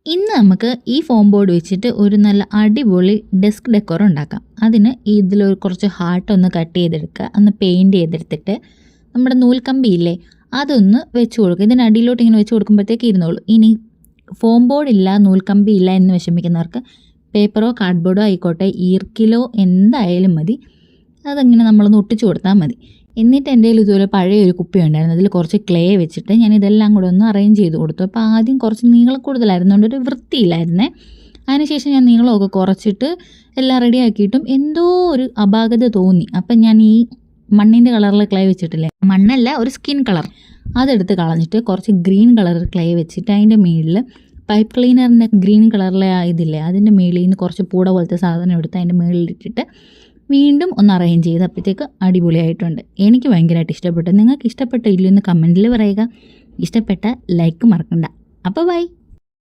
ഇന്ന് നമുക്ക് ഈ ഫോം ബോർഡ് വെച്ചിട്ട് ഒരു നല്ല അടിപൊളി ഡെസ്ക് ഡെക്കോർ ഉണ്ടാക്കാം. അതിന് ഇതിലൊരു കുറച്ച് ഹാർട്ട് ഒന്ന് കട്ട് ചെയ്തെടുക്കുക, ഒന്ന് പെയിൻറ്റ് ചെയ്തെടുത്തിട്ട് നമ്മുടെ നൂൽക്കമ്പി ഇല്ലേ അതൊന്ന് വെച്ച് കൊടുക്കുക. ഇതിന് അടിയിലോട്ട് ഇങ്ങനെ വെച്ച് കൊടുക്കുമ്പോഴത്തേക്ക് ഇരുന്നോളൂ. ഇനി ഫോം ബോർഡ് ഇല്ല, നൂൽക്കമ്പി ഇല്ല എന്ന് വിഷമിക്കുന്നവർക്ക് പേപ്പറോ കാർഡ്ബോർഡോ ആയിക്കോട്ടെ, ഈർക്കിലോ എന്തായാലും മതി, അതങ്ങനെ നമ്മളൊന്ന് ഒട്ടിച്ചു കൊടുത്താൽ മതി. എന്നിട്ട് എൻ്റെ കയ്യിൽ ഇതുപോലെ പഴയ ഒരു കുപ്പി ഉണ്ടായിരുന്നു, അതിൽ കുറച്ച് ക്ലേ വെച്ചിട്ട് ഞാൻ ഇതെല്ലാം കൂടെ ഒന്ന് അറേഞ്ച് ചെയ്ത് കൊടുത്തു. അപ്പോൾ ആദ്യം കുറച്ച് നീളം കൂടുതലായിരുന്നുകൊണ്ട് ഒരു വൃത്തിയില്ലായിരുന്നേ. അതിനുശേഷം ഞാൻ നീളമൊക്കെ കുറച്ചിട്ട് എല്ലാം റെഡി ആക്കിയിട്ടും എന്തോ ഒരു അപാകത തോന്നി. അപ്പം ഞാൻ ഈ മണ്ണിൻ്റെ കളറിലെ ക്ലേ വെച്ചിട്ടില്ലേ, മണ്ണല്ല ഒരു സ്കിൻ കളർ, അതെടുത്ത് കളഞ്ഞിട്ട് കുറച്ച് ഗ്രീൻ കളർ ക്ലേ വെച്ചിട്ട് അതിൻ്റെ മുകളിൽ പൈപ്പ് ക്ലീനറിൻ്റെ ഗ്രീൻ കളറിലെ ഇതില്ലേ അതിൻ്റെ മുകളിൽ നിന്ന് കുറച്ച് പൂട പോലത്തെ സാധനം എടുത്ത് അതിൻ്റെ മുകളിലിട്ടിട്ട് വീണ്ടും ഒന്ന് അറേഞ്ച് ചെയ്ത് അപ്പോഴത്തേക്ക് അടിപൊളിയായിട്ടുണ്ട്. എനിക്ക് ഭയങ്കരമായിട്ട് ഇഷ്ടപ്പെട്ടു. നിങ്ങൾക്ക് ഇഷ്ടപ്പെട്ടോ ഇല്ലയോ എന്ന് കമൻറ്റിൽ പറയുക. ഇഷ്ടപ്പെട്ട ലൈക്ക് മറക്കണ്ട. അപ്പോൾ ബൈ.